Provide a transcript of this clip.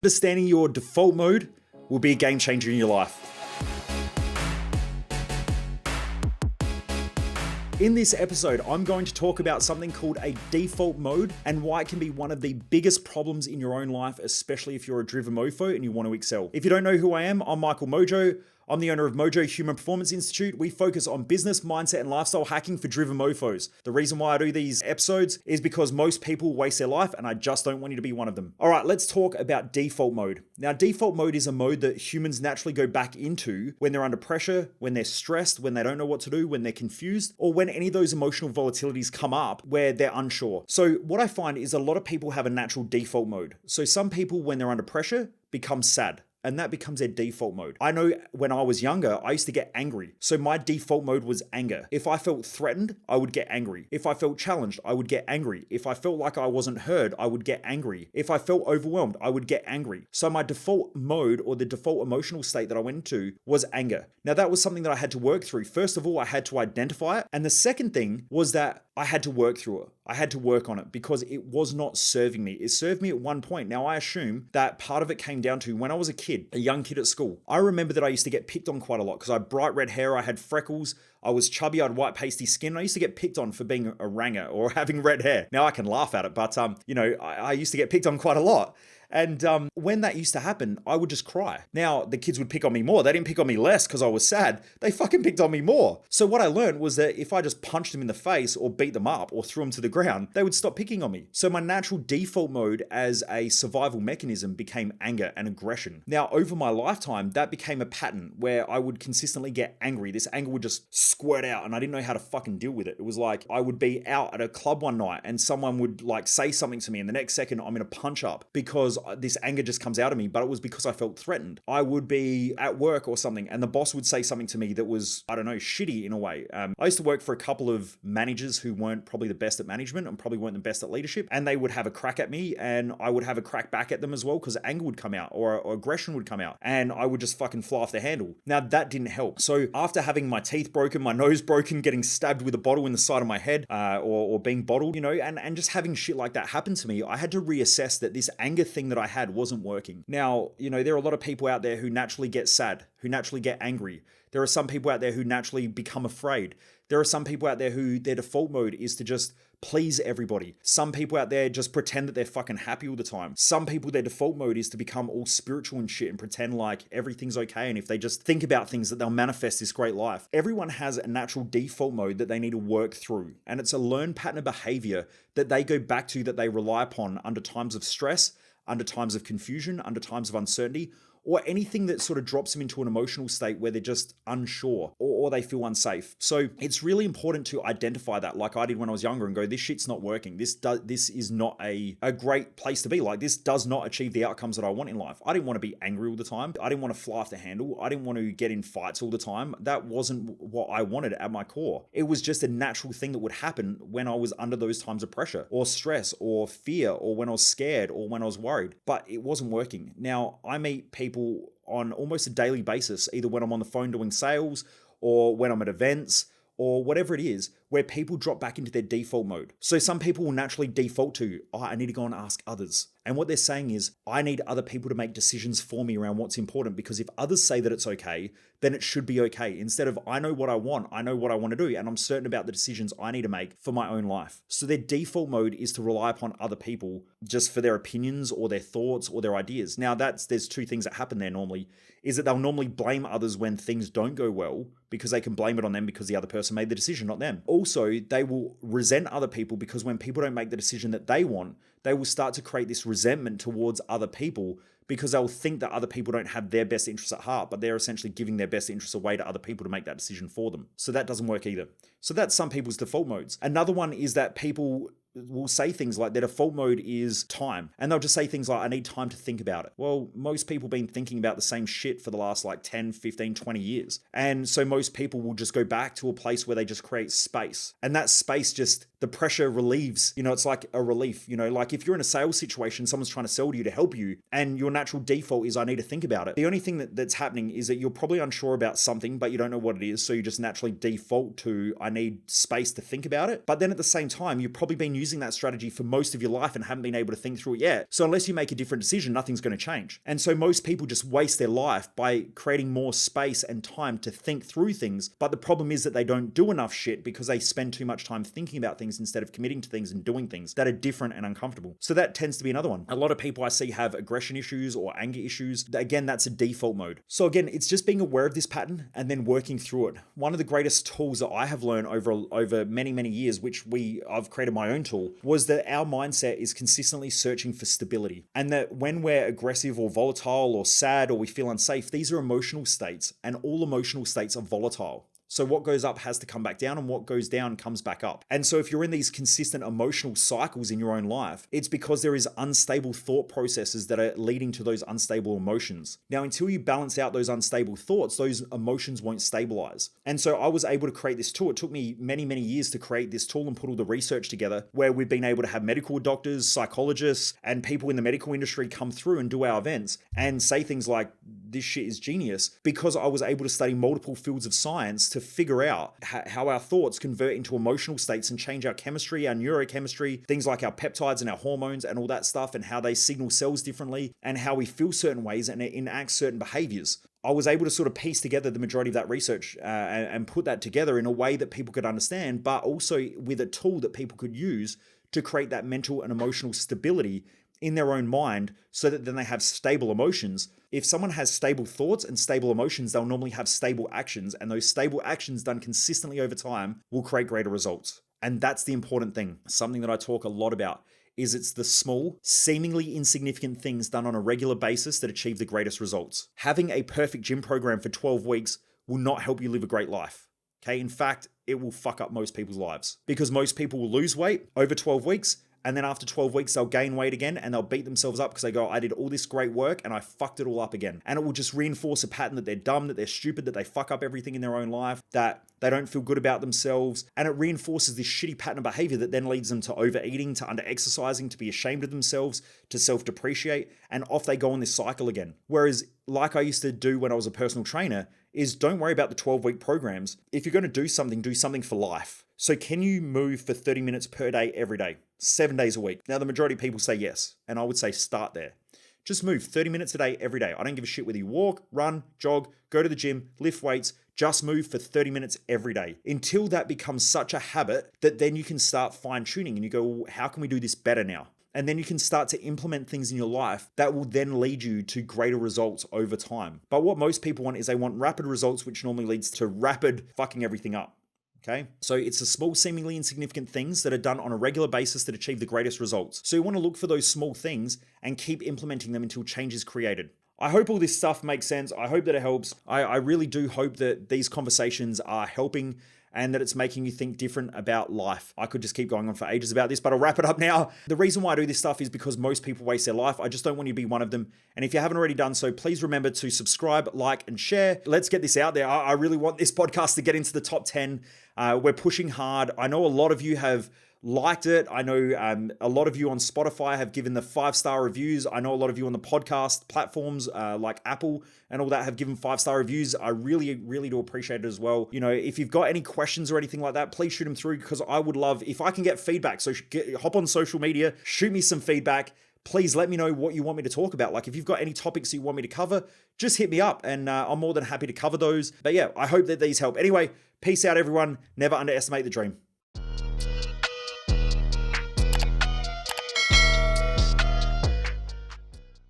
Understanding your default mode will be a game changer in your life. In this episode, I'm going to talk about something called a default mode and why it can be one of the biggest problems in your own life, especially if you're a driven mofo and you want to excel. If you don't know who I am, I'm Michael Mojo. I'm the owner of Mojo Human Performance Institute. We focus on business, mindset, and lifestyle hacking for driven mofos. The reason why I do these episodes is because most people waste their life, and I just don't want you to be one of them. All right, let's talk about default mode. Now, default mode is a mode that humans naturally go back into when they're under pressure, when they're stressed, when they don't know what to do, when they're confused, or when any of those emotional volatilities come up where they're unsure. So what I find is a lot of people have a natural default mode. So some people, when they're under pressure, become sad. And that becomes their default mode. I know when I was younger, I used to get angry. So my default mode was anger. If I felt threatened, I would get angry. If I felt challenged, I would get angry. If I felt like I wasn't heard, I would get angry. If I felt overwhelmed, I would get angry. So my default mode or the default emotional state that I went into was anger. Now that was something that I had to work through. First of all, I had to identify it. And the second thing was that I had to work through it. I had to work on it because it was not serving me. It served me at one point. Now I assume that part of it came down to when I was a kid, a young kid at school. I remember that I used to get picked on quite a lot because I had bright red hair, I had freckles, I was chubby, I had white pasty skin. And I used to get picked on for being a ranger or having red hair. Now I can laugh at it, but I used to get picked on quite a lot. And when that used to happen, I would just cry. Now, the kids would pick on me more. They didn't pick on me less because I was sad. They fucking picked on me more. So what I learned was that if I just punched them in the face or beat them up or threw them to the ground, they would stop picking on me. So my natural default mode as a survival mechanism became anger and aggression. Now, over my lifetime, that became a pattern where I would consistently get angry. This anger would just squirt out and I didn't know how to fucking deal with it. It was like I would be out at a club one night and someone would like say something to me and the next second I'm in a punch up because this anger just comes out of me, but it was because I felt threatened. I would be at work or something and the boss would say something to me that was, I don't know, shitty in a way. I used to work for a couple of managers who weren't probably the best at management and probably weren't the best at leadership, and they would have a crack at me and I would have a crack back at them as well because anger would come out or aggression would come out and I would just fucking fly off the handle. Now that didn't help. So after having my teeth broken, my nose broken, getting stabbed with a bottle in the side of my head or being bottled, and just having shit like that happen to me, I had to reassess that this anger thing that I had wasn't working. Now, there are a lot of people out there who naturally get sad, who naturally get angry. There are some people out there who naturally become afraid. There are some people out there who their default mode is to just please everybody. Some people out there just pretend that they're fucking happy all the time. Some people, their default mode is to become all spiritual and shit and pretend like everything's okay. And if they just think about things, that they'll manifest this great life. Everyone has a natural default mode that they need to work through. And it's a learned pattern of behavior that they go back to, that they rely upon under times of stress, under times of confusion, under times of uncertainty, or anything that sort of drops them into an emotional state where they're just unsure or they feel unsafe. So it's really important to identify that, like I did when I was younger, and go, this shit's not working. This is not a great place to be. Like, this does not achieve the outcomes that I want in life. I didn't want to be angry all the time. I didn't want to fly off the handle. I didn't want to get in fights all the time. That wasn't what I wanted at my core. It was just a natural thing that would happen when I was under those times of pressure or stress or fear or when I was scared or when I was worried, but it wasn't working. Now, I meet people on almost a daily basis, either when I'm on the phone doing sales or when I'm at events or whatever it is, where people drop back into their default mode. So some people will naturally default to, I need to go and ask others. And what they're saying is, I need other people to make decisions for me around what's important, because if others say that it's okay, then it should be okay. Instead of, I know what I want to do, and I'm certain about the decisions I need to make for my own life. So their default mode is to rely upon other people just for their opinions or their thoughts or their ideas. Now there's two things that happen there normally, is that they'll normally blame others when things don't go well, because they can blame it on them because the other person made the decision, not them. Also, they will resent other people because when people don't make the decision that they want, they will start to create this resentment towards other people because they'll think that other people don't have their best interests at heart, but they're essentially giving their best interests away to other people to make that decision for them. So that doesn't work either. So that's some people's default modes. Another one is that people will say things like their default mode is time. And they'll just say things like, I need time to think about it. Well, most people have been thinking about the same shit for the last 10, 15, 20 years. And so most people will just go back to a place where they just create space. And that space just the pressure relieves. It's like a relief. Like if you're in a sales situation, someone's trying to sell to you to help you, and your natural default is, I need to think about it. The only thing that's happening is that you're probably unsure about something, but you don't know what it is. So you just naturally default to, I need space to think about it. But then at the same time, you've probably been using that strategy for most of your life and haven't been able to think through it yet. So unless you make a different decision, nothing's going to change. And so most people just waste their life by creating more space and time to think through things. But the problem is that they don't do enough shit because they spend too much time thinking about things instead of committing to things and doing things that are different and uncomfortable. So that tends to be another one. A lot of people I see have aggression issues or anger issues. Again, that's a default mode. So again, it's just being aware of this pattern and then working through it. One of the greatest tools that I have learned over many, many years, which I've created my own tool, was that our mindset is consistently searching for stability. And that when we're aggressive or volatile or sad or we feel unsafe, these are emotional states, and all emotional states are volatile. So what goes up has to come back down, and what goes down comes back up. And so if you're in these consistent emotional cycles in your own life, it's because there is unstable thought processes that are leading to those unstable emotions. Now, until you balance out those unstable thoughts, those emotions won't stabilize. And so I was able to create this tool. It took me many, many years to create this tool and put all the research together, where we've been able to have medical doctors, psychologists, and people in the medical industry come through and do our events and say things like, this shit is genius, because I was able to study multiple fields of science to figure out how our thoughts convert into emotional states and change our chemistry, our neurochemistry, things like our peptides and our hormones and all that stuff, and how they signal cells differently and how we feel certain ways and enact certain behaviors. I was able to sort of piece together the majority of that research and put that together in a way that people could understand, but also with a tool that people could use to create that mental and emotional stability in their own mind, so that then they have stable emotions. If someone has stable thoughts and stable emotions, they'll normally have stable actions, and those stable actions done consistently over time will create greater results. And that's the important thing. Something that I talk a lot about is it's the small, seemingly insignificant things done on a regular basis that achieve the greatest results. Having a perfect gym program for 12 weeks will not help you live a great life. Okay, in fact, it will fuck up most people's lives, because most people will lose weight over 12 weeks. And then after 12 weeks, they'll gain weight again and they'll beat themselves up because they go, I did all this great work and I fucked it all up again. And it will just reinforce a pattern that they're dumb, that they're stupid, that they fuck up everything in their own life, that they don't feel good about themselves. And it reinforces this shitty pattern of behavior that then leads them to overeating, to under-exercising, to be ashamed of themselves, to self-depreciate. And off they go on this cycle again. Whereas, like I used to do when I was a personal trainer, is don't worry about the 12-week programs. If you're going to do something for life. So can you move for 30 minutes per day, every day, 7 days a week? Now, the majority of people say yes. And I would say start there. Just move 30 minutes a day, every day. I don't give a shit whether you walk, run, jog, go to the gym, lift weights. Just move for 30 minutes every day, until that becomes such a habit that then you can start fine tuning and you go, well, how can we do this better now? And then you can start to implement things in your life that will then lead you to greater results over time. But what most people want is they want rapid results, which normally leads to rapid fucking everything up. Okay, so it's the small, seemingly insignificant things that are done on a regular basis that achieve the greatest results. So you want to look for those small things and keep implementing them until change is created. I hope all this stuff makes sense. I hope that it helps. I really do hope that these conversations are helping and that it's making you think different about life. I could just keep going on for ages about this, but I'll wrap it up now. The reason why I do this stuff is because most people waste their life. I just don't want you to be one of them. And if you haven't already done so, please remember to subscribe, like, and share. Let's get this out there. I really want this podcast to get into the top 10. We're pushing hard. I know a lot of you have liked it. I know a lot of you on Spotify have given the 5-star reviews. I know a lot of you on the podcast platforms like Apple and all that have given 5-star reviews. I really, really do appreciate it as well. You know, if you've got any questions or anything like that, please shoot them through, because I would love if I can get feedback. So hop on social media, shoot me some feedback. Please let me know what you want me to talk about. Like if you've got any topics you want me to cover, just hit me up and I'm more than happy to cover those. But yeah, I hope that these help. Anyway, peace out everyone. Never underestimate the dream.